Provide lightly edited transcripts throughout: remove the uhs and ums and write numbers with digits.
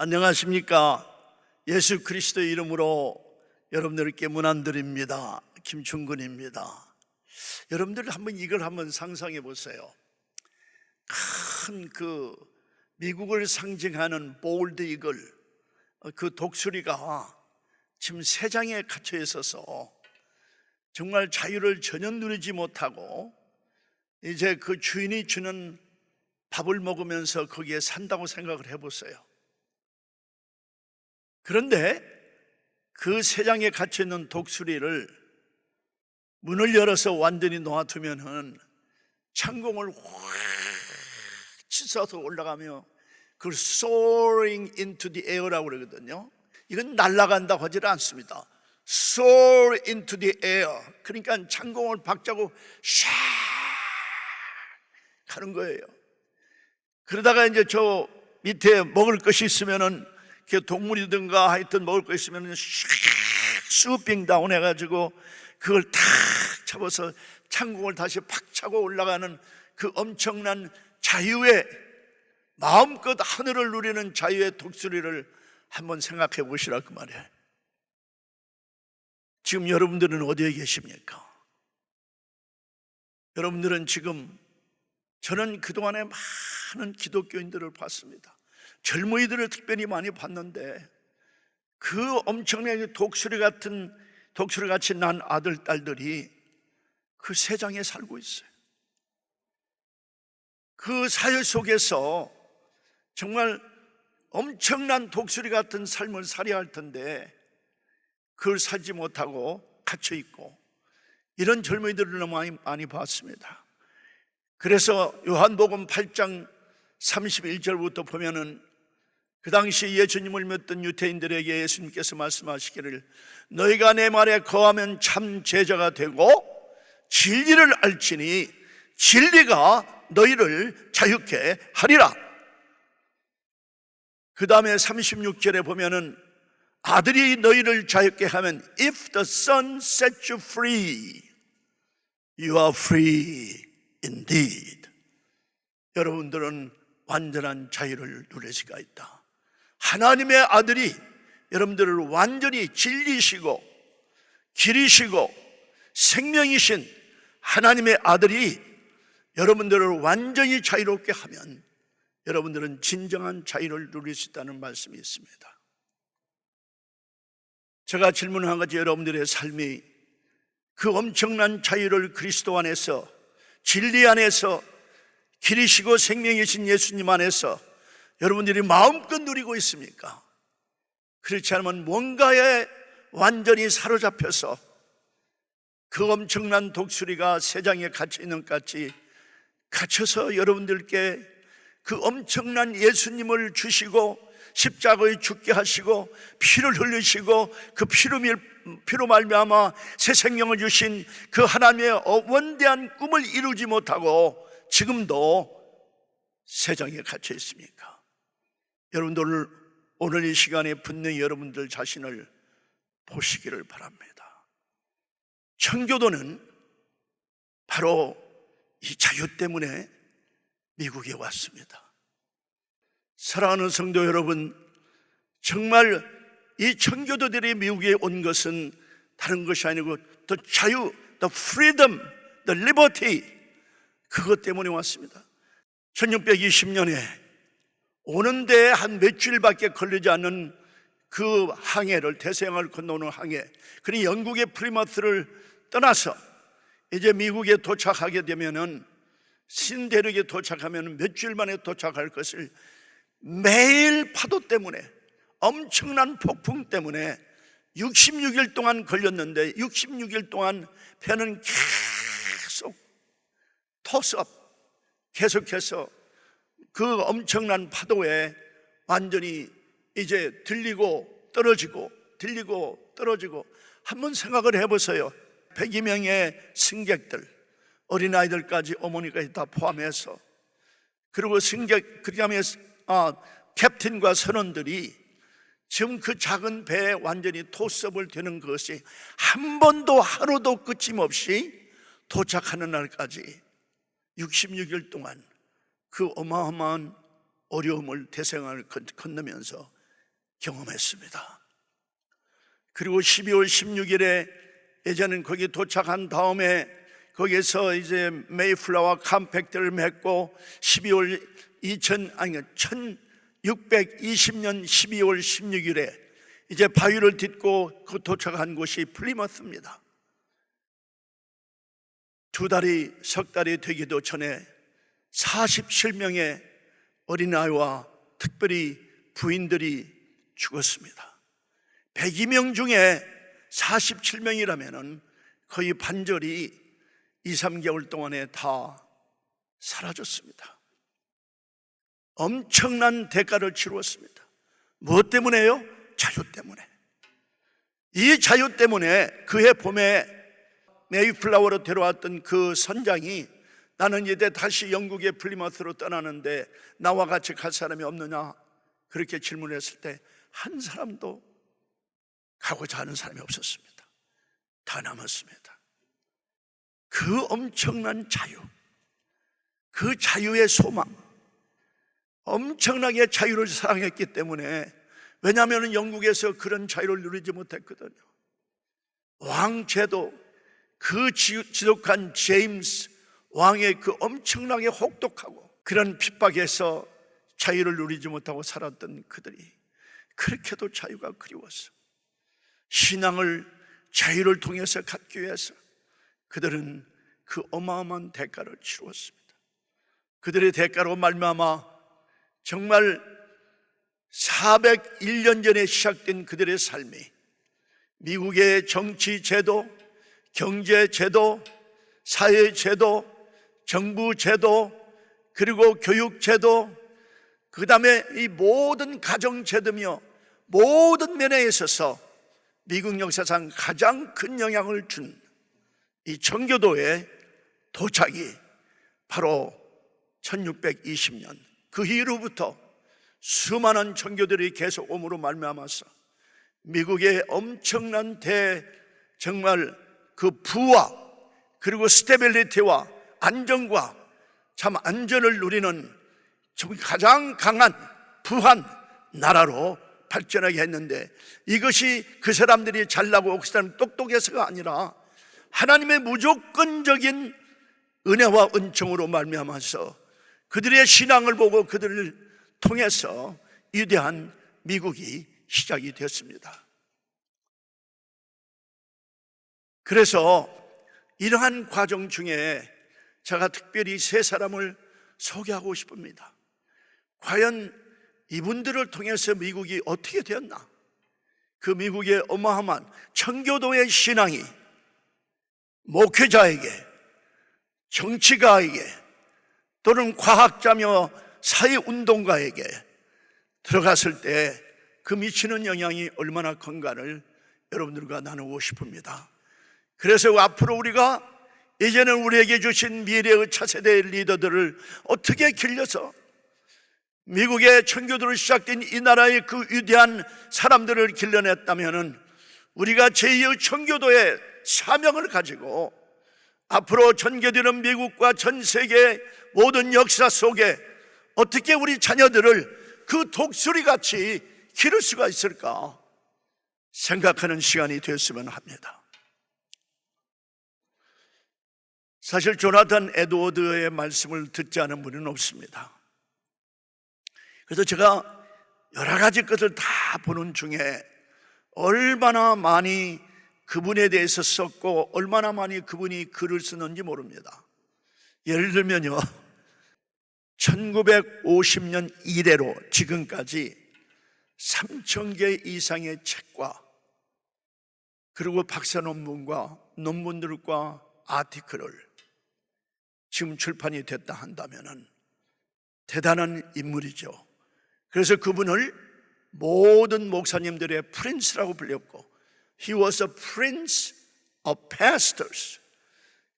안녕하십니까? 예수 그리스도의 이름으로 여러분들께 문안드립니다. 김충근입니다. 여러분들 이걸 한번 상상해 보세요. 큰 미국을 상징하는 볼드 이글, 그 독수리가 지금 새장에 갇혀 있어서 정말 자유를 전혀 누리지 못하고 이제 그 주인이 주는 밥을 먹으면서 거기에 산다고 생각을 해보세요. 그런데 그 새장에 갇혀있는 독수리를 문을 열어서 완전히 놓아두면은 창공을 확 치솟아서 올라가며 그걸 soaring into the air라고 그러거든요. 이건 날아간다고 하지 않습니다. soar into the air. 그러니까 창공을 박자고 샥 가는 거예요. 그러다가 이제 저 밑에 먹을 것이 있으면은 동물이든가 하여튼 먹을 거 있으면은 슈핑 다운 해가지고 그걸 탁 잡아서 창공을 다시 팍 차고 올라가는 그 엄청난 자유의, 마음껏 하늘을 누리는 자유의 독수리를 한번 생각해 보시라 그 말이에요. 지금 여러분들은 어디에 계십니까? 여러분들은 지금, 저는 그동안에 많은 기독교인들을 봤습니다. 젊은이들을 특별히 많이 봤는데 그 엄청나게 독수리같이 난 아들, 딸들이 그 세상에 살고 있어요. 그 사회 속에서 정말 엄청난 독수리 같은 삶을 살아야 할 텐데 그걸 살지 못하고 갇혀있고, 이런 젊은이들을 너무 많이 봤습니다. 그래서 요한복음 8장 31절부터 보면은 그 당시 예수님을 믿던 유대인들에게 예수님께서 말씀하시기를, 너희가 내 말에 거하면 참 제자가 되고 진리를 알지니 진리가 너희를 자유케 하리라. 그 다음에 36절에 보면은 아들이 너희를 자유케 하면 If the Son set you free, you are free indeed. 여러분들은 완전한 자유를 누릴 수가 있다. 하나님의 아들이 여러분들을 완전히 진리시고 길이시고 생명이신 하나님의 아들이 여러분들을 완전히 자유롭게 하면 여러분들은 진정한 자유를 누릴 수 있다는 말씀이 있습니다. 제가 질문한 거지, 여러분들의 삶이 그 엄청난 자유를 그리스도 안에서, 진리 안에서, 길이시고 생명이신 예수님 안에서 여러분들이 마음껏 누리고 있습니까? 그렇지 않으면 뭔가에 완전히 사로잡혀서 그 엄청난 독수리가 새장에 갇혀있는 것 같이 갇혀서 여러분들께 그 엄청난 예수님을 주시고 십자가에 죽게 하시고 피를 흘리시고 그 피로 말미암아 새 생명을 주신 그 하나님의 원대한 꿈을 이루지 못하고 지금도 새장에 갇혀 있습니까? 여러분들 오늘 이 시간에 분명히 여러분들 자신을 보시기를 바랍니다. 청교도는 바로 이 자유 때문에 미국에 왔습니다. 사랑하는 성도 여러분, 정말 이 청교도들이 미국에 온 것은 다른 것이 아니고 the 자유, the freedom, the liberty, 그것 때문에 왔습니다. 1620년에 오는데 한 며칠밖에 걸리지 않는 그 항해를, 대서양을 건너오는 항해, 그리고 영국의 플리머스를 떠나서 이제 미국에 도착하게 되면은, 신대륙에 도착하면 며칠 만에 도착할 것을 매일 파도 때문에, 엄청난 폭풍 때문에 66일 동안 걸렸는데 66일 동안 배는 계속 토스업, 계속해서 그 엄청난 파도에 완전히 이제 들리고 떨어지고 들리고 떨어지고. 한번 생각을 해보세요. 100여 명의 승객들, 어린아이들까지, 어머니까지 다 포함해서, 그리고 승객, 그 다음에 캡틴과 선원들이 지금 그 작은 배에 완전히 토스업을 되는 것이 한 번도 하루도 끊임없이 도착하는 날까지 66일 동안 그 어마어마한 어려움을, 대생활을 건너면서 경험했습니다. 그리고 12월 16일에 예전엔 거기 도착한 다음에 거기서 이제 메이플라워 컴팩트를 맺고 1620년 12십년 16일에 이제 바위를 딛고 그 도착한 곳이 플리머스입니다. 석 달이 되기도 전에 47명의 어린아이와 특별히 부인들이 죽었습니다. 102명 중에 47명이라면 거의 반절이 2, 3개월 동안에 다 사라졌습니다. 엄청난 대가를 치루었습니다. 무엇 때문에요? 자유 때문에. 이 자유 때문에 그해 봄에 메이플라워로 데려왔던 그 선장이 나는 이제 다시 영국의 플리머스로 떠나는데 나와 같이 갈 사람이 없느냐 그렇게 질문했을 때 한 사람도 가고자 하는 사람이 없었습니다. 다 남았습니다. 그 엄청난 자유, 그 자유의 소망, 엄청나게 자유를 사랑했기 때문에, 왜냐하면 영국에서 그런 자유를 누리지 못했거든요. 왕제도, 그 지독한 제임스 왕의 그 엄청나게 혹독하고 그런 핍박에서 자유를 누리지 못하고 살았던 그들이 그렇게도 자유가 그리웠어. 신앙을 자유를 통해서 갖기 위해서 그들은 그 어마어마한 대가를 치루었습니다. 그들의 대가로 말미암아 정말 401년 전에 시작된 그들의 삶이 미국의 정치 제도, 경제 제도, 사회 제도, 정부 제도, 그리고 교육 제도, 그 다음에 이 모든 가정 제도며 모든 면에 있어서 미국 역사상 가장 큰 영향을 준 이 청교도의 도착이 바로 1620년 그 이후로부터 수많은 청교도들이 계속 오므로 말미암아서 미국의 엄청난 정말 그 부와 그리고 스테빌리티와 안정과 참 안전을 누리는 가장 강한 부한 나라로 발전하게 했는데, 이것이 그 사람들이 잘나고 그 사람이 똑똑해서가 아니라 하나님의 무조건적인 은혜와 은총으로 말미암아서 그들의 신앙을 보고 그들을 통해서 위대한 미국이 시작이 되었습니다. 그래서 이러한 과정 중에 제가 특별히 세 사람을 소개하고 싶습니다. 과연 이분들을 통해서 미국이 어떻게 되었나? 그 미국의 어마어마한 청교도의 신앙이 목회자에게, 정치가에게, 또는 과학자며 사회운동가에게 들어갔을 때 그 미치는 영향이 얼마나 큰가를 여러분들과 나누고 싶습니다. 그래서 앞으로 우리가 이제는 우리에게 주신 미래의 차세대 리더들을 어떻게 길러서 미국의 청교도로 시작된 이 나라의 그 위대한 사람들을 길러냈다면 우리가 제2의 청교도의 사명을 가지고 앞으로 전개되는 미국과 전 세계 모든 역사 속에 어떻게 우리 자녀들을 그 독수리같이 기를 수가 있을까 생각하는 시간이 되었으면 합니다. 사실 조나단 에드워드의 말씀을 듣지 않은 분은 없습니다. 그래서 제가 여러 가지 것을 다 보는 중에 얼마나 많이 그분에 대해서 썼고 얼마나 많이 그분이 글을 쓰는지 모릅니다. 예를 들면요, 1950년 이래로 지금까지 3,000개 이상의 책과 그리고 박사 논문과 논문들과 아티클을 지금 출판이 됐다 한다면 대단한 인물이죠. 그래서 그분을 모든 목사님들의 프린스라고 불렸고, He was a prince of pastors.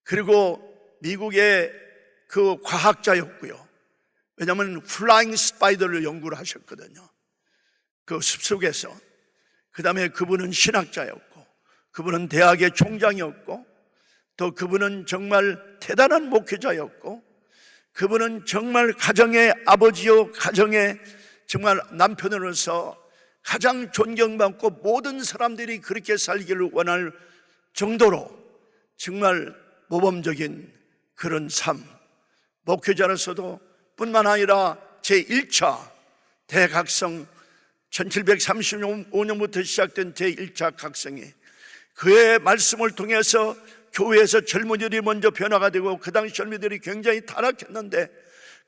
그리고 미국의 그 과학자였고요. 왜냐하면 플라잉 스파이더를 연구를 하셨거든요. 그 숲속에서. 그 다음에 그분은 신학자였고, 그분은 대학의 총장이었고, 또 그분은 정말 대단한 목회자였고, 그분은 정말 가정의 아버지요, 가정의 정말 남편으로서 가장 존경받고 모든 사람들이 그렇게 살기를 원할 정도로 정말 모범적인 그런 삶, 목회자로서도 뿐만 아니라 제1차 대각성 1735년부터 시작된 제1차 각성이 그의 말씀을 통해서 교회에서 젊은이들이 먼저 변화가 되고, 그 당시 젊은이들이 굉장히 타락했는데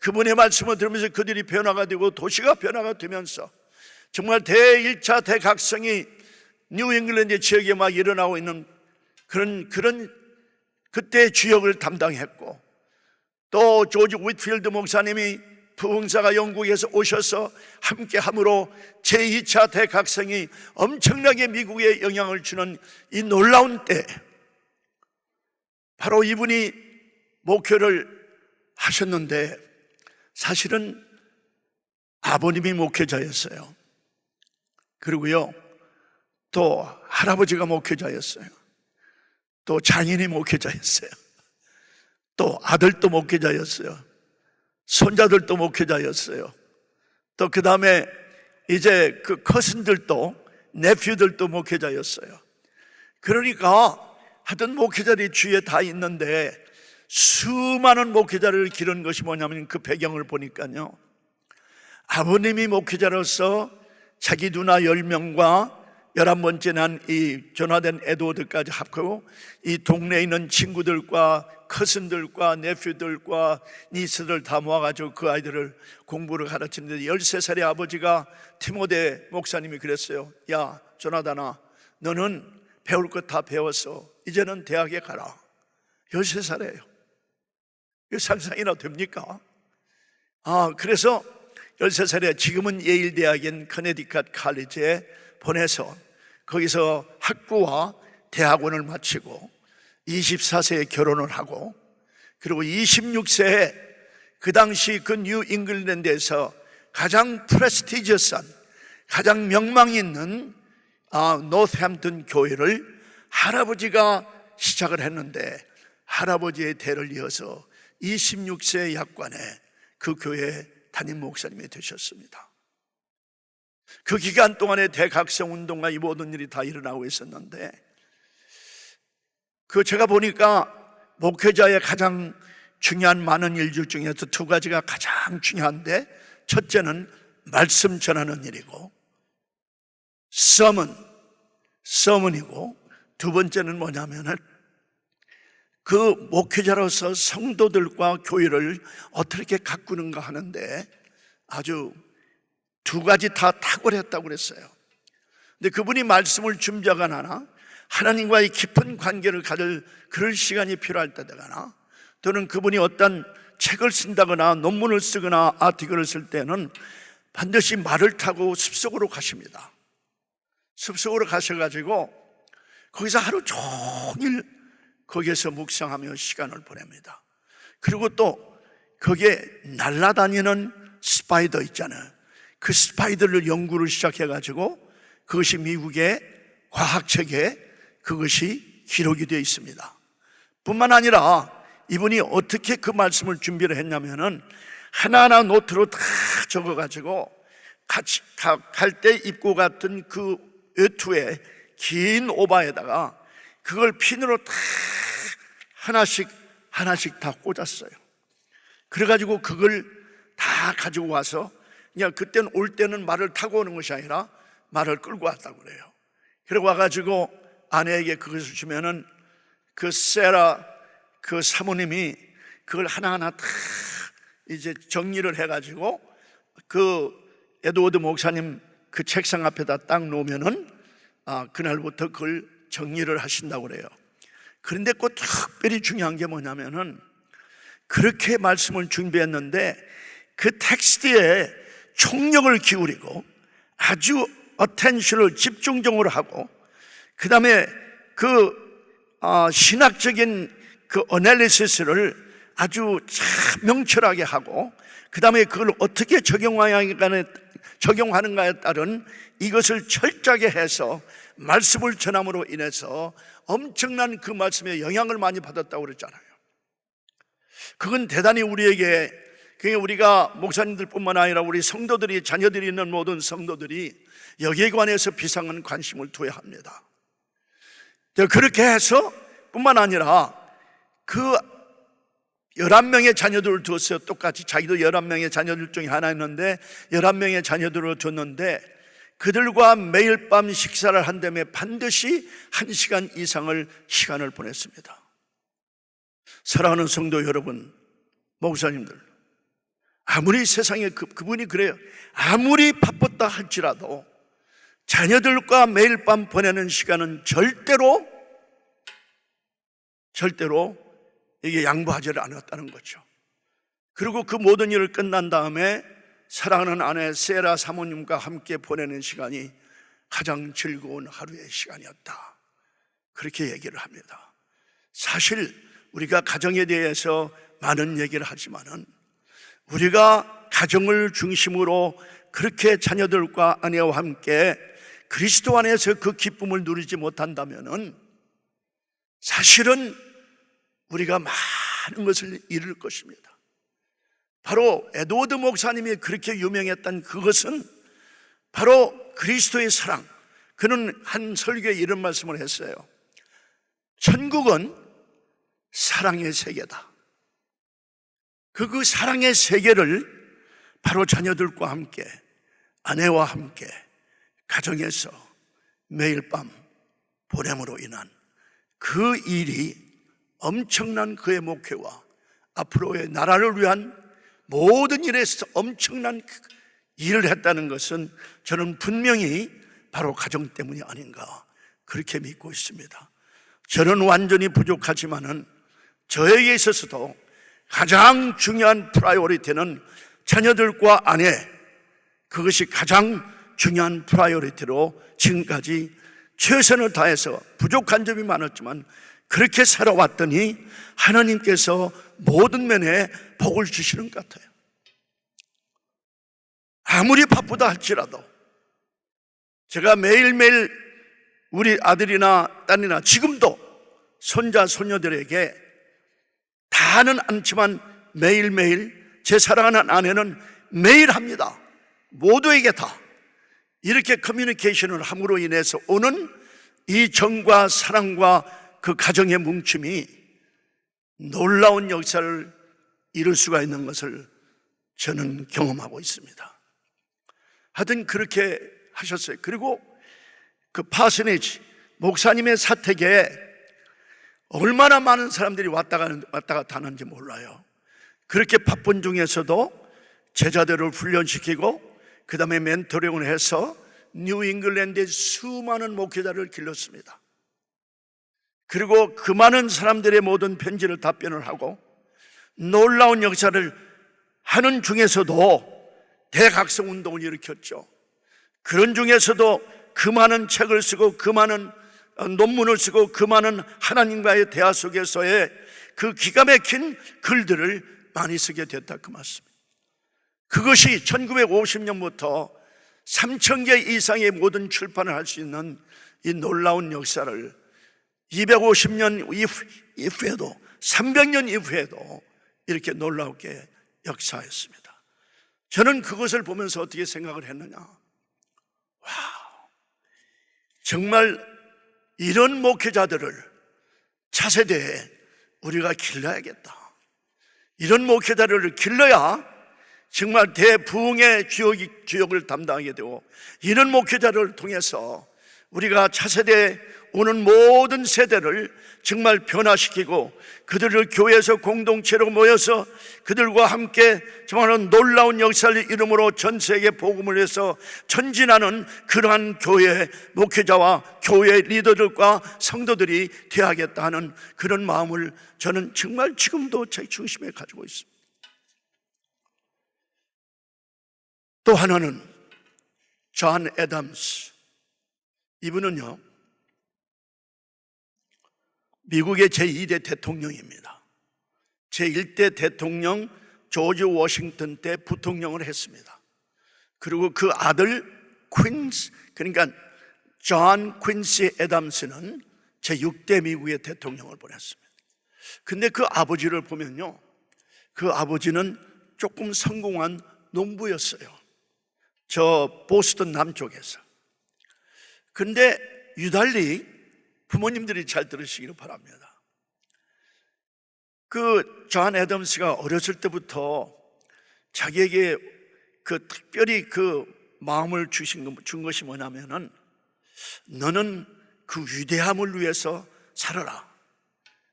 그분의 말씀을 들으면서 그들이 변화가 되고 도시가 변화가 되면서 정말 제1차 대각성이 뉴잉글랜드 지역에 막 일어나고 있는 그런 그때 주역을 담당했고, 또 조지 윗필드 목사님이 부흥사가 영국에서 오셔서 함께함으로 제2차 대각성이 엄청나게 미국에 영향을 주는 이 놀라운 때, 바로 이분이 목회를 하셨는데 사실은 아버님이 목회자였어요. 그리고요, 또 할아버지가 목회자였어요. 또 장인이 목회자였어요. 또 아들도 목회자였어요. 손자들도 목회자였어요. 또 그 다음에 이제 그 커슨들도, 네퓨들도 목회자였어요. 그러니까 하여튼 목회자들이 주위에 다 있는데 수많은 목회자를 기른 것이 뭐냐면 그 배경을 보니까요, 아버님이 목회자로서 자기 누나 10명과 11번째 난 이 전화된 에드워드까지 합하고 이 동네에 있는 친구들과 커슨들과 네퓨들과 니스들 다 모아가지고 그 아이들을 공부를 가르치는데, 13살의 아버지가 티모데 목사님이 그랬어요. 야 조나단아, 너는 배울 것 다 배웠어. 이제는 대학에 가라. 13살이에요. 이거 상상이나 됩니까? 그래서 13살에 지금은 예일 대학인 커네디컷 칼리지에 보내서 거기서 학부와 대학원을 마치고 24세에 결혼을 하고, 그리고 26세에 그 당시 그 뉴 잉글랜드에서 가장 프레스티지어스한, 가장 명망 있는 노스햄튼 교회를 할아버지가 시작을 했는데, 할아버지의 대를 이어서 26세 약관에 그 교회 담임 목사님이 되셨습니다. 그 기간 동안에 대각성 운동과 이 모든 일이 다 일어나고 있었는데, 제가 보니까 목회자의 가장 중요한 많은 일들 중에서 두 가지가 가장 중요한데, 첫째는 말씀 전하는 일이고 서문이고, 두 번째는 뭐냐면은 그 목회자로서 성도들과 교회를 어떻게 가꾸는가 하는데 아주 두 가지 다 탁월했다고 그랬어요. 근데 그분이 말씀을 준비하거나 하나님과의 깊은 관계를 가질 그럴 시간이 필요할 때거나, 또는 그분이 어떤 책을 쓴다거나 논문을 쓰거나 아티클을 쓸 때는 반드시 말을 타고 숲속으로 가십니다. 숲속으로 가셔가지고 거기서 하루 종일 거기에서 묵상하며 시간을 보냅니다. 그리고 또 거기에 날아다니는 스파이더 있잖아요. 그 스파이더를 연구를 시작해가지고 그것이 미국의 과학책에 그것이 기록이 되어 있습니다. 뿐만 아니라 이분이 어떻게 그 말씀을 준비를 했냐면은 하나하나 노트로 다 적어가지고 같이 갈 때 입고 갔던 그 외투에 긴 오바에다가 그걸 핀으로 다 하나씩 다 꽂았어요. 그래가지고 그걸 다 가지고 와서, 그냥 그때는 올 때는 말을 타고 오는 것이 아니라 말을 끌고 왔다고 그래요. 그리고 와가지고 아내에게 그것을 주면은 그 세라 그 사모님이 그걸 하나하나 다 이제 정리를 해가지고 그 에드워드 목사님 그 책상 앞에다 딱 놓으면은 그날부터 그걸 정리를 하신다고 그래요. 그런데 꼭 특별히 중요한 게 뭐냐면은 그렇게 말씀을 준비했는데 그 텍스트에 총력을 기울이고 아주 어텐션을 집중적으로 하고, 그 다음에 그 신학적인 그 어널리시스를 아주 참 명철하게 하고, 그 다음에 그걸 어떻게 적용하는가에 따른 이것을 철저하게 해서 말씀을 전함으로 인해서 엄청난 그 말씀에 영향을 많이 받았다고 그랬잖아요. 그건 대단히 우리에게 그게 우리가 목사님들뿐만 아니라 우리 성도들이, 자녀들이 있는 모든 성도들이 여기에 관해서 비상한 관심을 둬야 합니다. 그렇게 해서 뿐만 아니라 그 11명의 자녀들을 두었어요. 똑같이 자기도 11명의 자녀들 중에 하나였는데 11명의 자녀들을 뒀는데 그들과 매일 밤 식사를 한 다음에 반드시 1시간 이상을 시간을 보냈습니다. 사랑하는 성도 여러분, 목사님들, 아무리 세상에 그분이 그래요. 아무리 바빴다 할지라도 자녀들과 매일 밤 보내는 시간은 절대로 이게 양보하지를 않았다는 거죠. 그리고 그 모든 일을 끝난 다음에 사랑하는 아내 세라 사모님과 함께 보내는 시간이 가장 즐거운 하루의 시간이었다, 그렇게 얘기를 합니다. 사실 우리가 가정에 대해서 많은 얘기를 하지만은 우리가 가정을 중심으로 그렇게 자녀들과 아내와 함께 그리스도 안에서 그 기쁨을 누리지 못한다면은 사실은 우리가 많은 것을 잃을 것입니다. 바로 에드워드 목사님이 그렇게 유명했던 그것은 바로 그리스도의 사랑. 그는 한 설교에 이런 말씀을 했어요. 천국은 사랑의 세계다. 그 사랑의 세계를 바로 자녀들과 함께, 아내와 함께 가정에서 매일 밤 보냄으로 인한 그 일이 엄청난 그의 목회와 앞으로의 나라를 위한 모든 일에서 엄청난 일을 했다는 것은 저는 분명히 바로 가정 때문이 아닌가, 그렇게 믿고 있습니다. 저는 완전히 부족하지만은 저에게 있어서도 가장 중요한 프라이오리티는 자녀들과 아내, 그것이 가장 중요한 프라이오리티로 지금까지 최선을 다해서 부족한 점이 많았지만 그렇게 살아왔더니 하나님께서 모든 면에 복을 주시는 것 같아요. 아무리 바쁘다 할지라도 제가 매일매일 우리 아들이나 딸이나 지금도 손자 손녀들에게 다는 않지만 매일매일 제 사랑하는 아내는 매일 합니다. 모두에게 다 이렇게 커뮤니케이션을 함으로 인해서 오는 이 정과 사랑과 그 가정의 뭉침이 놀라운 역사를 이룰 수가 있는 것을 저는 경험하고 있습니다. 하여튼 그렇게 하셨어요. 그리고 그 파스네지 목사님의 사택에 얼마나 많은 사람들이 왔다 갔다 하는지 몰라요. 그렇게 바쁜 중에서도 제자들을 훈련시키고 그 다음에 멘토링을 해서 뉴 잉글랜드의 수많은 목회자를 길렀습니다. 그리고 그 많은 사람들의 모든 편지를 답변을 하고 놀라운 역사를 하는 중에서도 대각성 운동을 일으켰죠. 그런 중에서도 그 많은 책을 쓰고 그 많은 논문을 쓰고 그 많은 하나님과의 대화 속에서의 그 기가 막힌 글들을 많이 쓰게 됐다, 그 말씀입니다. 그것이 1950년부터 3,000개 이상의 모든 출판을 할 수 있는 이 놀라운 역사를 250년 이후에도 300년 이후에도 이렇게 놀랍게 역사했습니다. 저는 그것을 보면서 어떻게 생각을 했느냐, 정말 이런 목회자들을 차세대에 우리가 길러야겠다. 이런 목회자들을 길러야 정말 대부흥의 주역을 담당하게 되고, 이런 목회자를 통해서 우리가 차세대에 오는 모든 세대를 정말 변화시키고 그들을 교회에서 공동체로 모여서 그들과 함께 정말 놀라운 역사를 이름으로 전 세계 복음을 해서 전진하는 그러한 교회 목회자와 교회 리더들과 성도들이 되어야겠다 하는 그런 마음을 저는 정말 지금도 제 중심에 가지고 있습니다. 또 하나는 존 애덤스. 이분은요, 미국의 제2대 대통령입니다. 제1대 대통령 조지 워싱턴 때 부통령을 했습니다. 그리고 그 아들 퀸스, 그러니까 존 퀸시 애덤스는 제6대 미국의 대통령을 보냈습니다. 근데 그 아버지를 보면요, 그 아버지는 조금 성공한 농부였어요. 저 보스턴 남쪽에서. 근데 유달리 부모님들이 잘 들으시기를 바랍니다. 그 존 애덤스가 어렸을 때부터 자기에게 그 특별히 그 마음을 준 것이 뭐냐면은, 너는 그 위대함을 위해서 살아라.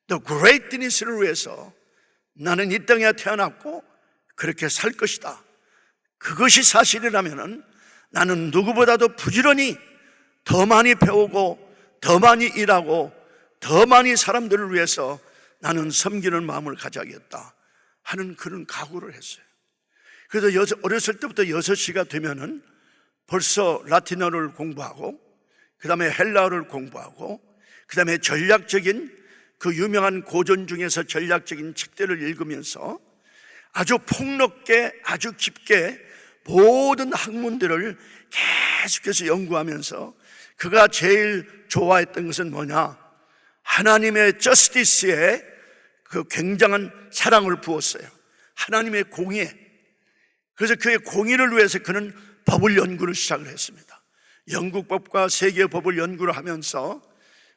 The greatness를 위해서 나는 이 땅에 태어났고 그렇게 살 것이다. 그것이 사실이라면은 나는 누구보다도 부지런히 더 많이 배우고 더 많이 일하고 더 많이 사람들을 위해서 나는 섬기는 마음을 가져야겠다 하는 그런 각오를 했어요. 그래서 어렸을 때부터 6시가 되면은 벌써 라틴어를 공부하고, 그 다음에 헬라어를 공부하고, 그 다음에 전략적인 그 유명한 고전 중에서 전략적인 책들을 읽으면서 아주 폭넓게 아주 깊게 모든 학문들을 계속해서 연구하면서 그가 제일 좋아했던 것은 뭐냐? 하나님의 저스티스에 그 굉장한 사랑을 부었어요. 하나님의 공의에. 그래서 그의 공의를 위해서 그는 법을 연구를 시작을 했습니다. 영국 법과 세계 법을 연구를 하면서,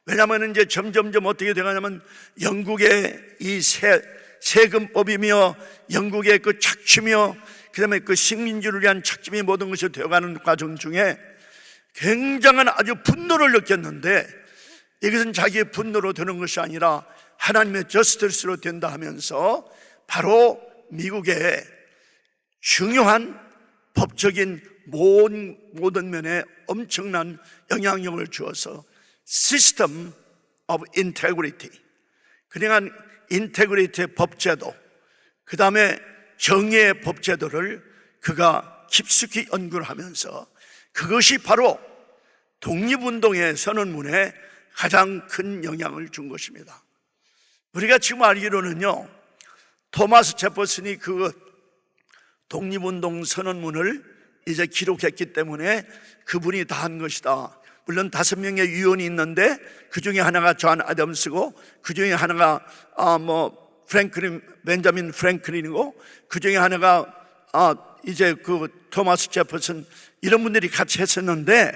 왜냐하면 이제 점점점 어떻게 되냐면 영국의 이 세금법이며 영국의 그 착취며 그 다음에 그 식민지를 위한 착취이 모든 것이 되어가는 과정 중에 굉장한 아주 분노를 느꼈는데, 이것은 자기의 분노로 되는 것이 아니라 하나님의 저스티스로 된다 하면서 바로 미국의 중요한 법적인 모든 면에 엄청난 영향력을 주어서 System of Integrity, 그러니까 인테그리티의 법제도, 그 다음에 정의의 법제도를 그가 깊숙이 연구를 하면서 그것이 바로 독립운동의 선언문에 가장 큰 영향을 준 것입니다. 우리가 지금 알기로는요, 토마스 제퍼슨이 그 독립운동 선언문을 이제 기록했기 때문에 그분이 다 한 것이다. 물론 5명의 위원이 있는데 그 중에 하나가 존 애덤스고, 그 중에 하나가 벤자민 프랭클린이고, 그 중에 하나가 이제 그 토마스 제퍼슨, 이런 분들이 같이 했었는데,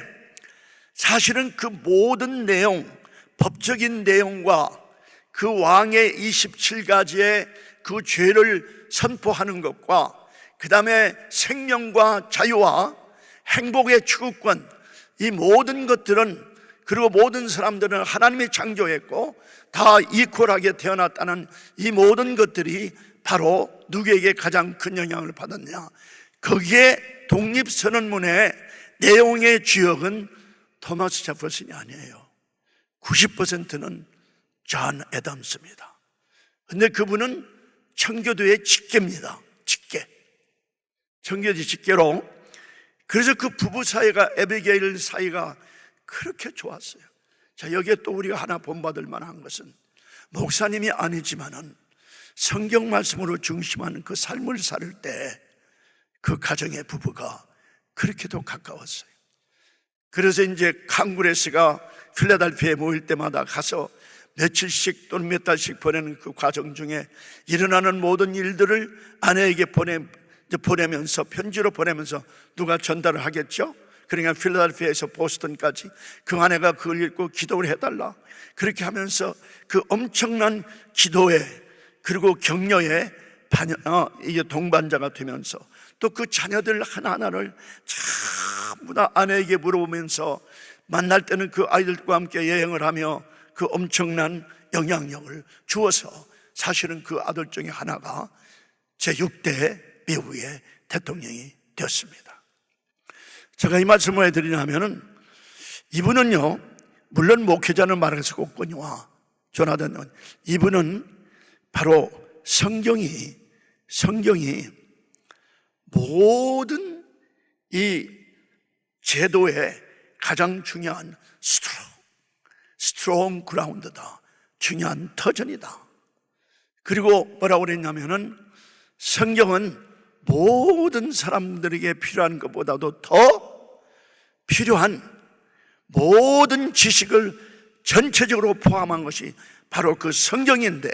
사실은 그 모든 내용, 법적인 내용과 그 왕의 27가지의 그 죄를 선포하는 것과 그 다음에 생명과 자유와 행복의 추구권, 이 모든 것들은, 그리고 모든 사람들은 하나님이 창조했고 다 이퀄하게 태어났다는 이 모든 것들이 바로 누구에게 가장 큰 영향을 받았냐? 거기에 독립선언문의 내용의 주역은 토마스 제퍼슨이 아니에요. 90%는 존 애덤스입니다. 근데 그분은 청교도의 직계입니다. 직계. 청교도 직계로. 그래서 그 부부 사이가, 에비게일 사이가 그렇게 좋았어요. 자, 여기에 또 우리가 하나 본받을 만한 것은, 목사님이 아니지만은 성경 말씀으로 중심하는 그 삶을 살 때 그 가정의 부부가 그렇게도 가까웠어요. 그래서 이제 칸그레스가 필라델피아에 모일 때마다 가서 며칠씩 또는 몇 달씩 보내는 그 과정 중에 일어나는 모든 일들을 아내에게 보내면서, 편지로 보내면서 누가 전달을 하겠죠? 그러니까 필라델피아에서 보스턴까지 그 아내가 그걸 읽고 기도를 해달라, 그렇게 하면서 그 엄청난 기도에 그리고 격려에 이게 동반자가 되면서, 또 그 자녀들 하나하나를 전부 다 아내에게 물어보면서, 만날 때는 그 아이들과 함께 여행을 하며 그 엄청난 영향력을 주어서 사실은 그 아들 중에 하나가 제6대 미국의 대통령이 되었습니다. 제가 이 말씀을 왜 드리냐면은, 이분은요, 물론 목회자는 말할 수가 없거니와 조나단은, 이분은 바로 성경이 모든 이 제도의 가장 중요한 스트롱 그라운드다, 중요한 터전이다. 그리고 뭐라고 그랬냐면은, 성경은 모든 사람들에게 필요한 것보다도 더 필요한 모든 지식을 전체적으로 포함한 것이 바로 그 성경인데,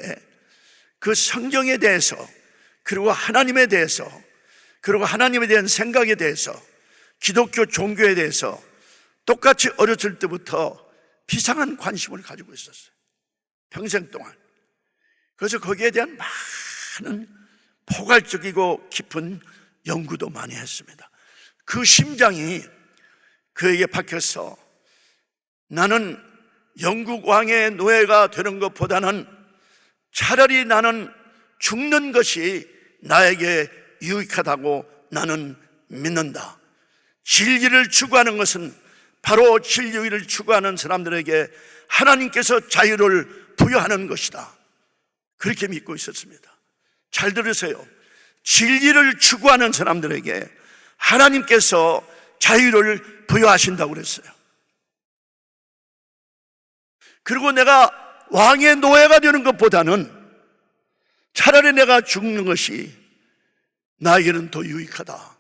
그 성경에 대해서 그리고 하나님에 대해서, 그리고 하나님에 대한 생각에 대해서, 기독교 종교에 대해서 똑같이 어렸을 때부터 비상한 관심을 가지고 있었어요. 평생 동안. 그래서 거기에 대한 많은 포괄적이고 깊은 연구도 많이 했습니다. 그 심장이 그에게 박혀서 나는 영국 왕의 노예가 되는 것보다는 차라리 나는 죽는 것이 나에게 유익하다고 나는 믿는다. 진리를 추구하는 것은 바로 진리를 추구하는 사람들에게 하나님께서 자유를 부여하는 것이다. 그렇게 믿고 있었습니다. 잘 들으세요. 진리를 추구하는 사람들에게 하나님께서 자유를 부여하신다고 그랬어요. 그리고 내가 왕의 노예가 되는 것보다는 차라리 내가 죽는 것이 나에게는 더 유익하다.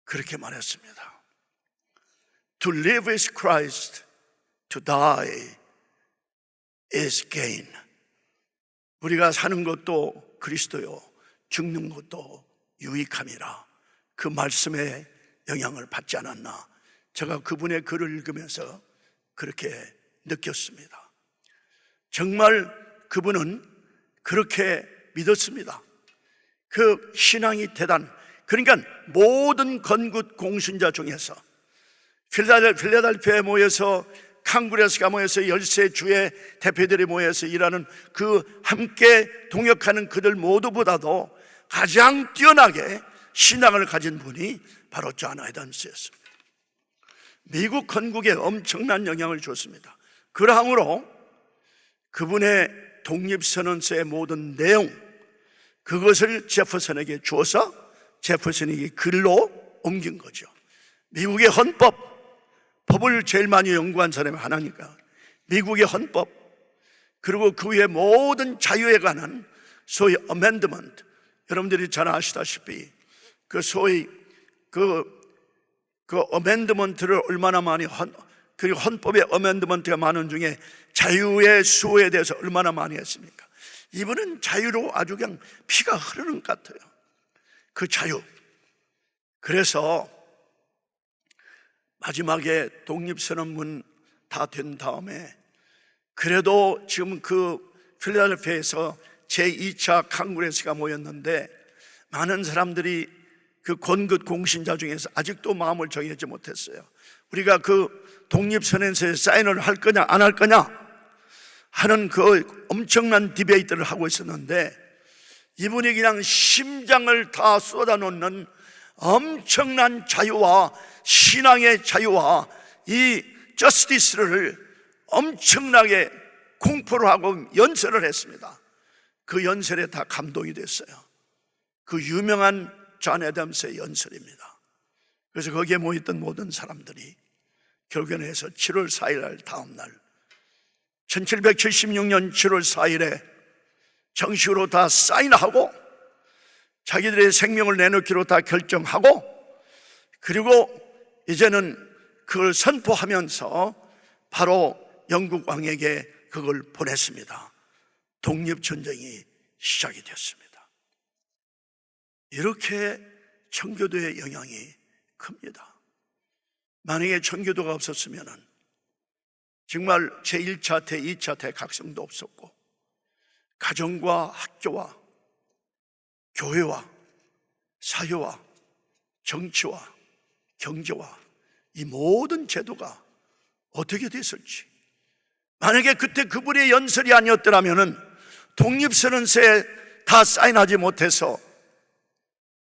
그렇게 말했습니다. To live is Christ, to die is gain. 우리가 사는 것도 그리스도요, 죽는 것도 유익함이라. 그 말씀에 영향을 받지 않았나. 제가 그분의 글을 읽으면서 그렇게 느꼈습니다. 정말 그분은 그렇게 믿었습니다. 그 신앙이 그러니까 모든 건국 공신자 중에서 필라델피아에 모여서 칸구레스가 모여서 13주의 대표들이 모여서 일하는 그 함께 동역하는 그들 모두보다도 가장 뛰어나게 신앙을 가진 분이 바로 존 애덤스였습니다. 미국 건국에 엄청난 영향을 줬습니다. 그러함으로 그분의 독립선언서의 모든 내용, 그것을 제퍼슨에게 주어서 제퍼슨이 글로 옮긴 거죠. 미국의 법을 제일 많이 연구한 사람이 하나니까 미국의 헌법, 그리고 그 위에 모든 자유에 관한 소위 어멘드먼트, 여러분들이 잘 아시다시피 그 소위 그 어멘드먼트를 얼마나 많이 그리고 헌법의 어멘드먼트가 많은 중에 자유의 수호에 대해서 얼마나 많이 했습니까? 이분은 자유로 아주 그냥 피가 흐르는 것 같아요. 그 자유. 그래서 마지막에 독립선언문 다 된 다음에 그래도 지금 그 필라델피아에서 제2차 칸그레스가 모였는데 많은 사람들이 그 건국 공신자 중에서 아직도 마음을 정하지 못했어요. 우리가 그 독립선언서에 사인을 할 거냐 안 할 거냐 하는 그 엄청난 디베이트를 하고 있었는데 이분이 그냥 심장을 다 쏟아놓는 엄청난 자유와 신앙의 자유와 이 저스티스를 엄청나게 공포를 하고 연설을 했습니다. 그 연설에 다 감동이 됐어요. 그 유명한 존 애덤스의 연설입니다. 그래서 거기에 모였던 모든 사람들이 결국에는 해서 7월 4일 날 다음 날 1776년 7월 4일에 정식으로 다 사인하고 자기들의 생명을 내놓기로 다 결정하고 그리고 이제는 그걸 선포하면서 바로 영국 왕에게 그걸 보냈습니다. 독립전쟁이 시작이 됐습니다. 이렇게 청교도의 영향이 큽니다. 만약에 청교도가 없었으면 정말 제1차 대, 2차 대 각성도 없었고 가정과 학교와 교회와 사회와 정치와 경제와 이 모든 제도가 어떻게 됐을지, 만약에 그때 그분의 연설이 아니었더라면 독립선언서에 다 사인하지 못해서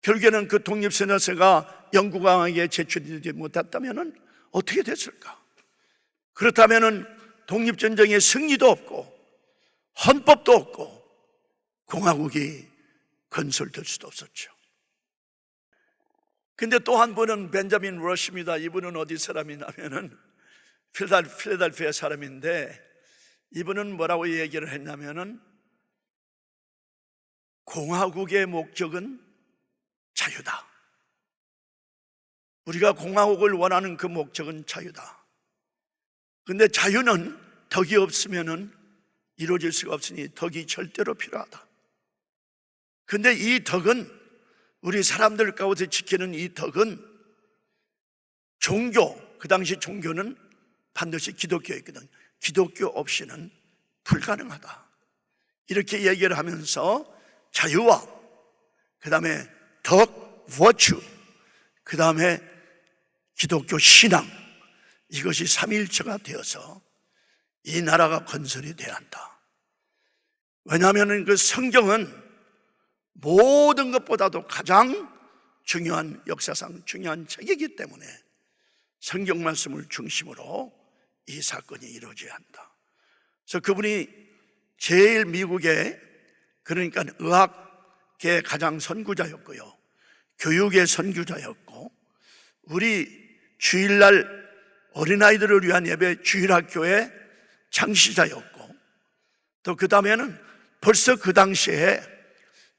결국에는 그 독립선언서가 영국 왕에게 제출되지 못했다면 어떻게 됐을까? 그렇다면 독립전쟁의 승리도 없고 헌법도 없고 공화국이 건설될 수도 없었죠. 근데 또 한 분은 벤자민 러시입니다. 이분은 어디 사람이냐면은 필라델피아 사람인데 이분은 뭐라고 얘기를 했냐면은 공화국의 목적은 자유다. 우리가 공화국을 원하는 그 목적은 자유다. 근데 자유는 덕이 없으면은 이루어질 수가 없으니 덕이 절대로 필요하다. 근데 이 덕은, 우리 사람들 가운데 지키는 이 덕은 종교, 그 당시 종교는 반드시 기독교였거든. 기독교 없이는 불가능하다. 이렇게 얘기를 하면서 자유와 그 다음에 덕, virtue, 그 다음에 기독교 신앙, 이것이 삼위일체가 되어서 이 나라가 건설이 돼야 한다. 왜냐하면 그 성경은 모든 것보다도 가장 중요한, 역사상 중요한 책이기 때문에 성경 말씀을 중심으로 이 사건이 이루어져야 한다. 그래서 그분이 제일 미국의, 그러니까 의학계의 가장 선구자였고요, 교육의 선구자였고, 우리 주일날 어린아이들을 위한 예배 주일학교의 창시자였고, 또 그 다음에는 벌써 그 당시에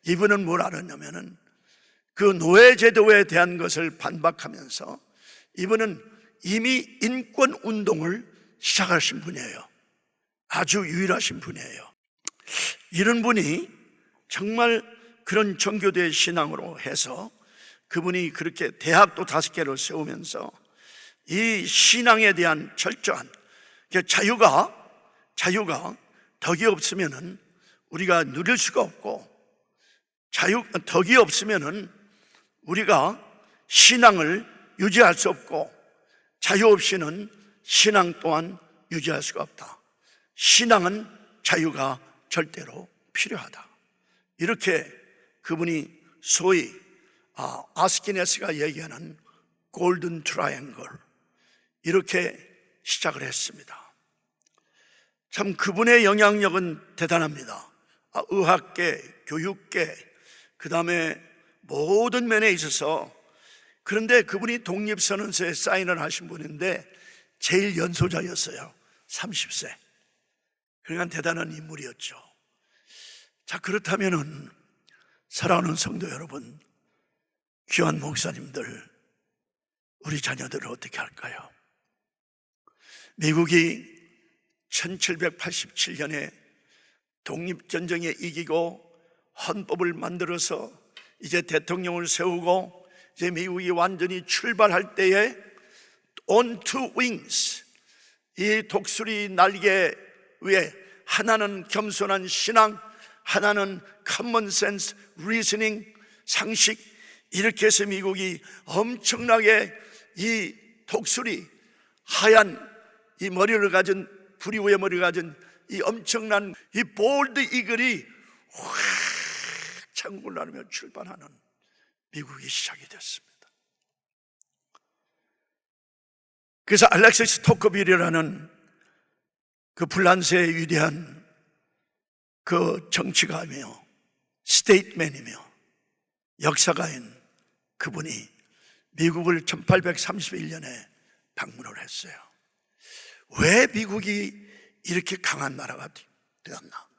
이분은 뭘 알았냐면은 그 노예제도에 대한 것을 반박하면서 이분은 이미 인권운동을 시작하신 분이에요. 아주 유일하신 분이에요. 이런 분이 정말 그런 정교대 신앙으로 해서 그분이 그렇게 대학도 5개를 세우면서 이 신앙에 대한 철저한 자유가 덕이 없으면은 우리가 누릴 수가 없고, 덕이 없으면은 우리가 신앙을 유지할 수 없고, 자유 없이는 신앙 또한 유지할 수가 없다. 신앙은 자유가 절대로 필요하다. 이렇게 그분이 소위 아스키네스가 얘기하는 골든 트라이앵글, 이렇게 시작을 했습니다. 참 그분의 영향력은 대단합니다. 의학계, 교육계, 그 다음에 모든 면에 있어서. 그런데 그분이 독립선언서에 사인을 하신 분인데 제일 연소자였어요. 30세. 그러니까 대단한 인물이었죠. 자, 그렇다면은 사랑하는 성도 여러분, 귀한 목사님들, 우리 자녀들을 어떻게 할까요? 미국이 1787년에 독립전쟁에 이기고 헌법을 만들어서 이제 대통령을 세우고 이제 미국이 완전히 출발할 때에 on two wings, 이 독수리 날개 위에 하나는 겸손한 신앙, 하나는 common sense, reasoning, 상식, 이렇게 해서 미국이 엄청나게 이 독수리, 하얀 이 머리를 가진, 부리 위에 머리를 가진 이 엄청난 이 볼드 이글이 확 창문을 나누며 출발하는 미국이 시작이 됐습니다. 그래서 알렉시스 토커빌이라는 그 불란서의 위대한 그 정치가이며 스테이트맨이며 역사가인 그분이 미국을 1831년에 방문을 했어요. 왜 미국이 이렇게 강한 나라가 되었나?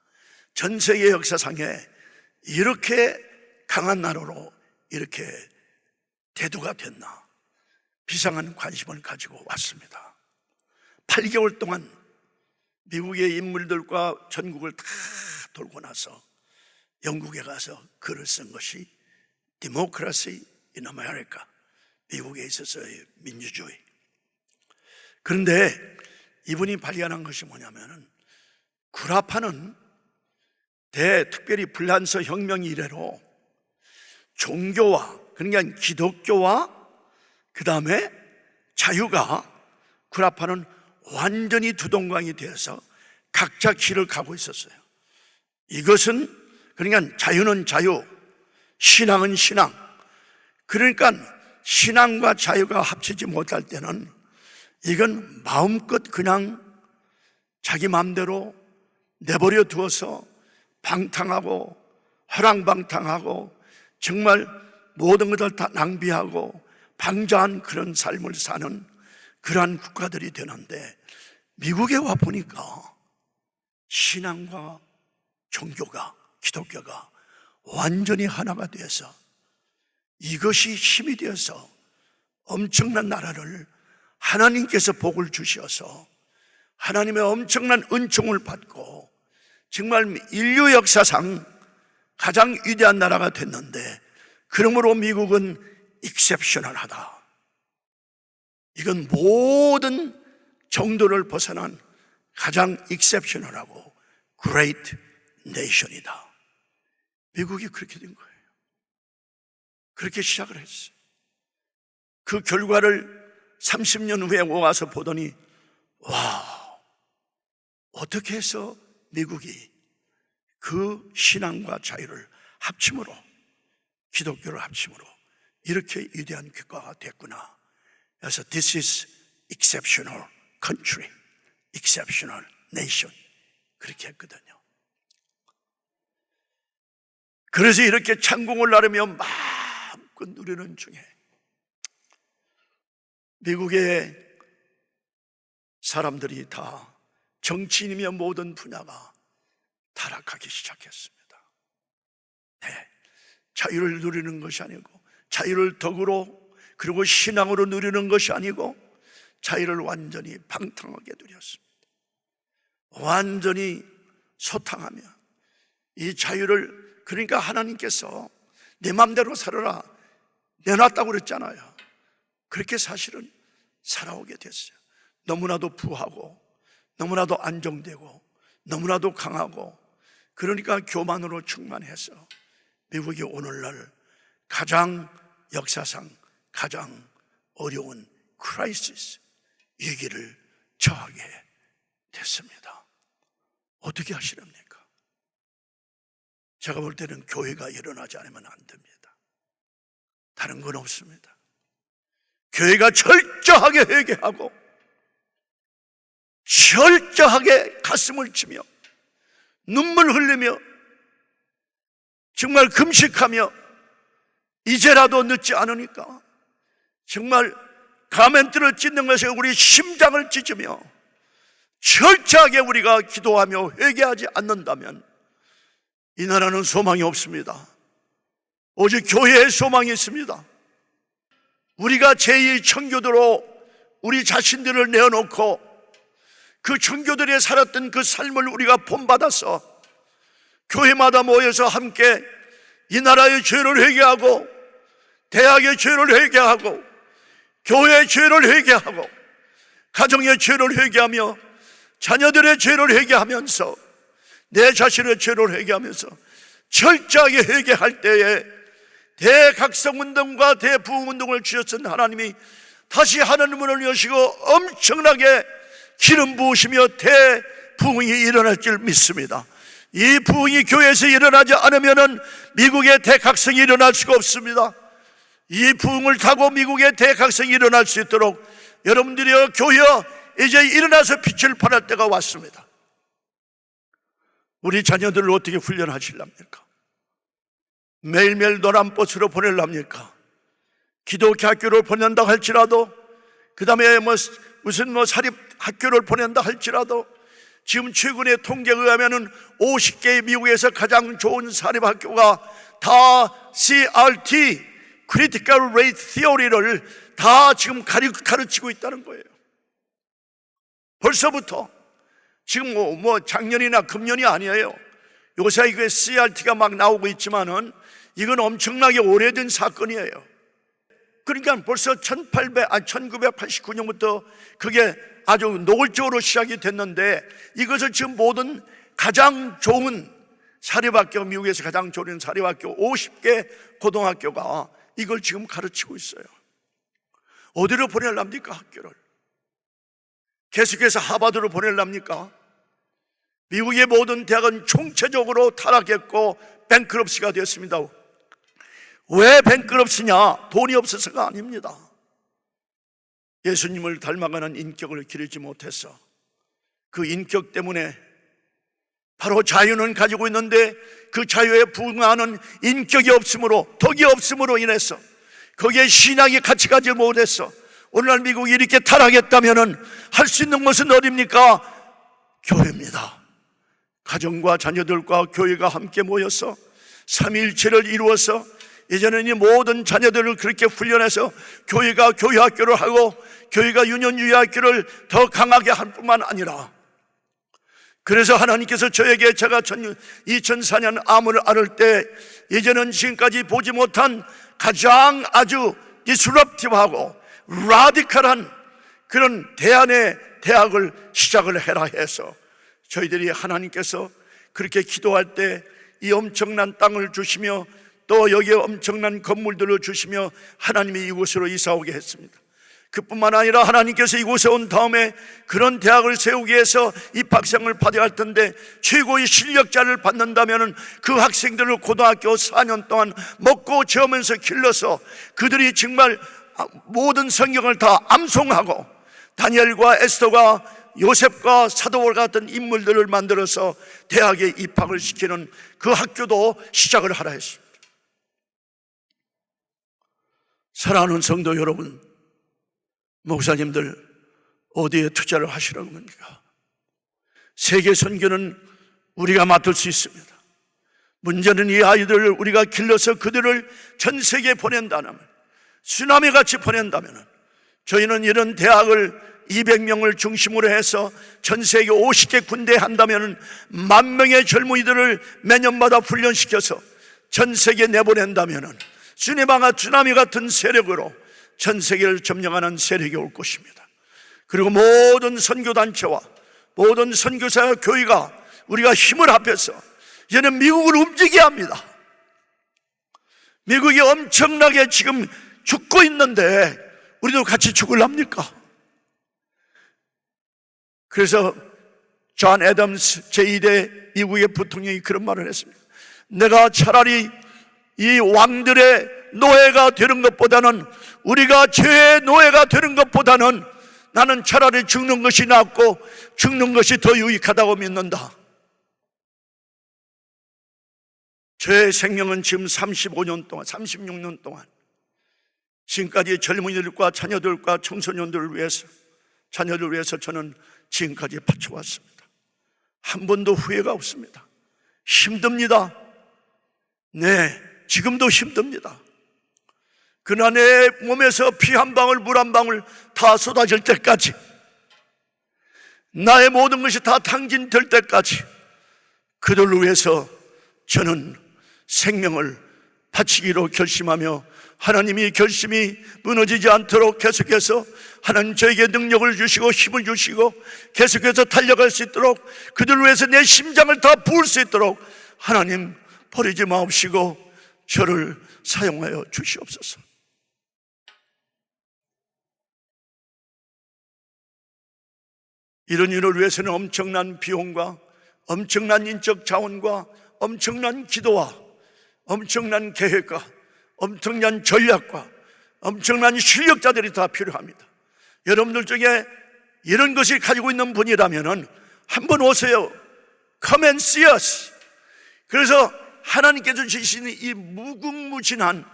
전 세계 역사상에 이렇게 강한 나라로 이렇게 대두가 됐나? 비상한 관심을 가지고 왔습니다. 8개월 동안 미국의 인물들과 전국을 다 돌고 나서 영국에 가서 글을 쓴 것이 Democracy in America, 미국에 있어서의 민주주의. 그런데 이분이 발견한 것이 뭐냐면은 구라파는 특별히 불란서 혁명 이래로 종교와, 그러니까 기독교와 그 다음에 자유가, 구라파는 완전히 두동강이 되어서 각자 길을 가고 있었어요. 이것은 그러니까 자유는 자유, 신앙은 신앙. 그러니까 신앙과 자유가 합치지 못할 때는 이건 마음껏 그냥 자기 마음대로 내버려 두어서 방탕하고 허랑방탕하고 정말 모든 것을 다 낭비하고 방자한 그런 삶을 사는 그러한 국가들이 되는데, 미국에 와 보니까 신앙과 종교가, 기독교가 완전히 하나가 되어서 이것이 힘이 되어서 엄청난 나라를 하나님께서 복을 주셔서 하나님의 엄청난 은총을 받고 정말 인류 역사상 가장 위대한 나라가 됐는데, 그러므로 미국은 익셉셔널하다. 이건 모든 정도를 벗어난 가장 익셉셔널하고 그레이트 네이션이다. 미국이 그렇게 된 거예요. 그렇게 시작을 했어요. 그 결과를 30년 후에 와서 보더니, 와, 어떻게 해서 미국이 그 신앙과 자유를 합침으로, 기독교를 합침으로 이렇게 위대한 국가가 됐구나. 그래서 This is exceptional country, exceptional nation, 그렇게 했거든요. 그래서 이렇게 창공을 나르며 마음껏 누리는 중에 미국의 사람들이 다, 정치인이며 모든 분야가 타락하기 시작했습니다. 네, 자유를 누리는 것이 아니고, 자유를 덕으로 그리고 신앙으로 누리는 것이 아니고, 자유를 완전히 방탕하게 누렸습니다. 완전히 소탕하며 이 자유를, 그러니까 하나님께서 내 마음대로 살아라 내놨다고 그랬잖아요. 그렇게 사실은 살아오게 됐어요. 너무나도 부하고, 너무나도 안정되고, 너무나도 강하고, 그러니까 교만으로 충만해서 미국이 오늘날 가장 역사상 가장 어려운 크라이시스, 위기를 처하게 됐습니다. 어떻게 하시렵니까? 제가 볼 때는 교회가 일어나지 않으면 안 됩니다. 다른 건 없습니다. 교회가 철저하게 회개하고 철저하게 가슴을 치며 눈물 흘리며 정말 금식하며, 이제라도 늦지 않으니까 정말 가멘트를 찢는 것에 우리 심장을 찢으며 철저하게 우리가 기도하며 회개하지 않는다면 이 나라는 소망이 없습니다. 오직 교회에 소망이 있습니다. 우리가 제2 청교도로 우리 자신들을 내어놓고 그 청교들이 살았던 그 삶을 우리가 본받아서 교회마다 모여서 함께 이 나라의 죄를 회개하고, 대학의 죄를 회개하고, 교회의 죄를 회개하고, 가정의 죄를 회개하며, 자녀들의 죄를 회개하면서, 내 자신의 죄를 회개하면서 철저하게 회개할 때에 대각성운동과 대부흥운동을 주셨던 하나님이 다시 하나님 문을 여시고 엄청나게 기름 부으시며 대부흥이 일어날 줄 믿습니다. 이 부흥이 교회에서 일어나지 않으면 미국의 대각성이 일어날 수가 없습니다. 이 부흥을 타고 미국의 대각성이 일어날 수 있도록 여러분들이여, 교회여, 이제 일어나서 빛을 발할 때가 왔습니다. 우리 자녀들을 어떻게 훈련하실랍니까? 매일매일 노란버스로 보내랍니까? 기독교 학교를 보낸다 할지라도, 그 다음에 무슨 사립학교를 보낸다 할지라도, 지금 최근의 통계에 의하면 50개의 미국에서 가장 좋은 사립학교가 다 CRT, Critical Race Theory를 다 지금 가르치고 있다는 거예요. 벌써부터. 지금 작년이나 금년이 아니에요. 요새 이게 CRT가 막 나오고 있지만은 이건 엄청나게 오래된 사건이에요. 그러니까 벌써 1989년부터 그게 아주 노골적으로 시작이 됐는데, 이것을 지금 모든 가장 좋은 사립학교, 미국에서 가장 좋은 사립학교 50개 고등학교가 이걸 지금 가르치고 있어요. 어디로 보내랍니까? 학교를 계속해서 하버드로 보내랍니까? 미국의 모든 대학은 총체적으로 타락했고 뱅크럽시가 되었습니다. 왜 뱅크럽시냐? 돈이 없어서가 아닙니다. 예수님을 닮아가는 인격을 기르지 못해서, 그 인격 때문에 바로 자유는 가지고 있는데 그 자유에 부응하는 인격이 없으므로, 덕이 없으므로 인해서, 거기에 신앙이 같이 가지 못해서 오늘날 미국이 이렇게 타락했다면 할 수 있는 것은 어디입니까? 교회입니다. 가정과 자녀들과 교회가 함께 모여서 삼위일체를 이루어서 이제는 이 모든 자녀들을 그렇게 훈련해서 교회가 교회학교를 하고 교회가 유년유희학교를 더 강하게 할 뿐만 아니라 그래서 하나님께서 저에게 제가 2004년 암을 앓을 때 이제는 지금까지 보지 못한 가장 아주 디스럽티브하고 라디컬한 그런 대안의 대학을 시작을 해라 해서 저희들이 하나님께서 그렇게 기도할 때 이 엄청난 땅을 주시며 또 여기에 엄청난 건물들을 주시며 하나님이 이곳으로 이사 오게 했습니다. 그뿐만 아니라 하나님께서 이곳에 온 다음에 그런 대학을 세우기 위해서 입학생을 받아야 할 텐데 최고의 실력자를 받는다면 그 학생들을 고등학교 4년 동안 먹고 재우면서 길러서 그들이 정말 모든 성경을 다 암송하고 다니엘과 에스더가 요셉과 사도와 같은 인물들을 만들어서 대학에 입학을 시키는 그 학교도 시작을 하라 했습니다. 사랑하는 성도 여러분, 목사님들 어디에 투자를 하시라고 합니까? 세계 선교는 우리가 맡을 수 있습니다. 문제는 이 아이들을 우리가 길러서 그들을 전 세계에 보낸다면, 쓰나미 같이 보낸다면, 저희는 이런 대학을 200명을 중심으로 해서 전 세계 50개 군대에 한다면 10,000명의 젊은이들을 매년마다 훈련시켜서 전 세계에 내보낸다면 쓰나미 같은 세력으로 전 세계를 점령하는 세력이 올 것입니다. 그리고 모든 선교단체와 모든 선교사 교회가 우리가 힘을 합해서 이제는 미국을 움직여야 합니다. 미국이 엄청나게 지금 죽고 있는데 우리도 같이 죽을랍니까? 그래서 존 애덤스 제2대 미국의 부통령이 그런 말을 했습니다. 내가 차라리 이 왕들의 노예가 되는 것보다는, 우리가 죄의 노예가 되는 것보다는 나는 차라리 죽는 것이 낫고 죽는 것이 더 유익하다고 믿는다. 저의 생명은 지금 35년 동안, 36년 동안 지금까지 젊은이들과 자녀들과 청소년들을 위해서, 자녀들을 위해서 저는 지금까지 바쳐왔습니다. 한 번도 후회가 없습니다. 힘듭니다. 네, 지금도 힘듭니다. 그러나 내 몸에서 피 한 방울, 물 한 방울 다 쏟아질 때까지, 나의 모든 것이 다 탕진될 때까지 그들을 위해서 저는 생명을 바치기로 결심하며, 하나님이 결심이 무너지지 않도록 계속해서 하나님 저에게 능력을 주시고 힘을 주시고 계속해서 달려갈 수 있도록, 그들을 위해서 내 심장을 다 부을 수 있도록 하나님 버리지 마옵시고 저를 사용하여 주시옵소서. 이런 일을 위해서는 엄청난 비용과 엄청난 인적 자원과 엄청난 기도와 엄청난 계획과 엄청난 전략과 엄청난 실력자들이 다 필요합니다. 여러분들 중에 이런 것을 가지고 있는 분이라면 한번 오세요. Come and see us. 그래서 하나님께서 주시는 이 무궁무진한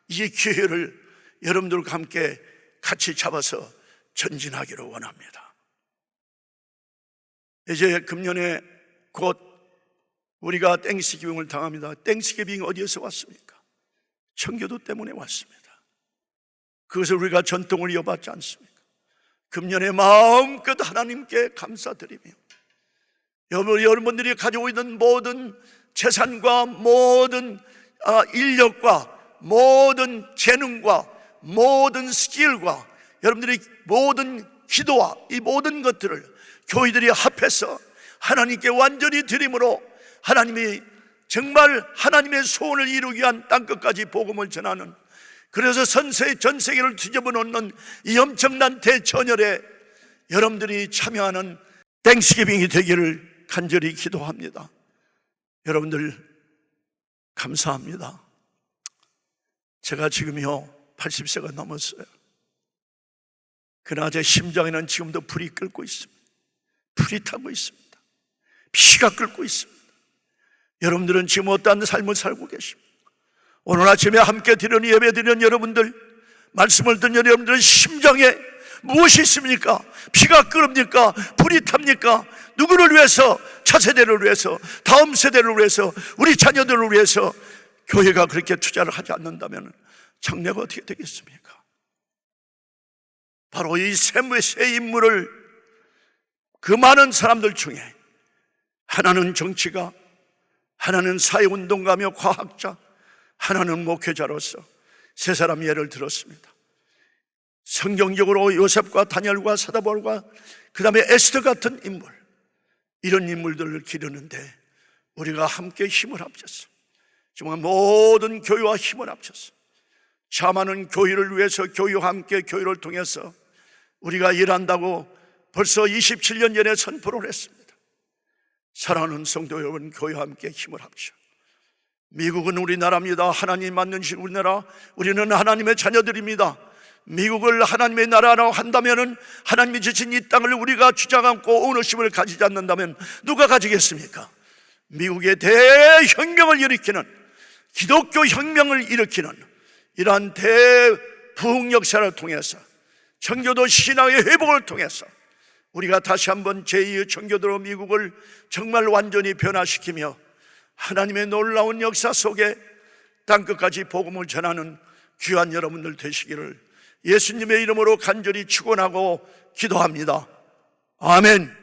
이 기회를 여러분들과 함께 같이 잡아서 전진하기를 원합니다. 이제 금년에 곧 우리가 땡스기빙을 당합니다. 땡스기빙 어디에서 왔습니까? 청교도 때문에 왔습니다. 그것을 우리가 전통을 이어받지 않습니까? 금년에 마음껏 하나님께 감사드리며, 여러분들이 가지고 있는 모든 재산과 모든 인력과 모든 재능과 모든 스킬과 여러분들이 모든 기도와 이 모든 것들을 교회들이 합해서 하나님께 완전히 드림으로 하나님이 정말 하나님의 소원을 이루기 위한 땅끝까지 복음을 전하는, 그래서 전 세계를 뒤집어 놓는 이 엄청난 대천열에 여러분들이 참여하는 땡스기빙이 되기를 간절히 기도합니다. 여러분들 감사합니다. 제가 지금요 80세가 넘었어요. 그러나 제 심장에는 지금도 불이 끓고 있습니다. 불이 타고 있습니다. 피가 끓고 있습니다. 여러분들은 지금 어떠한 삶을 살고 계십니까? 오늘 아침에 함께 드리는 예배 드리는 여러분들, 말씀을 듣는 여러분들의 심장에 무엇이 있습니까? 피가 끓습니까? 불이 탑니까? 누구를 위해서? 차세대를 위해서, 다음 세대를 위해서, 우리 자녀들을 위해서. 교회가 그렇게 투자를 하지 않는다면 장래가 어떻게 되겠습니까? 바로 이 새 인물을 그 많은 사람들 중에 하나는 정치가, 하나는 사회운동가며 과학자, 하나는 목회자로서 세 사람 예를 들었습니다. 성경적으로 요셉과 다니엘과 사다바울과 그 다음에 에스더 같은 인물, 이런 인물들을 기르는데 우리가 함께 힘을 합쳐서, 정말 모든 교회와 힘을 합쳐서 자만은 교회를 위해서 교회와 함께 교회를 통해서 우리가 일한다고 벌써 27년 전에 선포를 했습니다. 사랑하는 성도 여러분, 교회와 함께 힘을 합쳐. 미국은 우리나라입니다. 하나님 만든 우리나라, 우리는 하나님의 자녀들입니다. 미국을 하나님의 나라라고 한다면, 하나님이 주신 이 땅을 우리가 주장하고 오너십을 가지지 않는다면 누가 가지겠습니까? 미국의 대혁명을 일으키는, 기독교 혁명을 일으키는 이러한 대부흥 역사를 통해서, 청교도 신앙의 회복을 통해서 우리가 다시 한번 제2의 청교도로 미국을 정말 완전히 변화시키며 하나님의 놀라운 역사 속에 땅끝까지 복음을 전하는 귀한 여러분들 되시기를 예수님의 이름으로 간절히 축원하고 기도합니다. 아멘.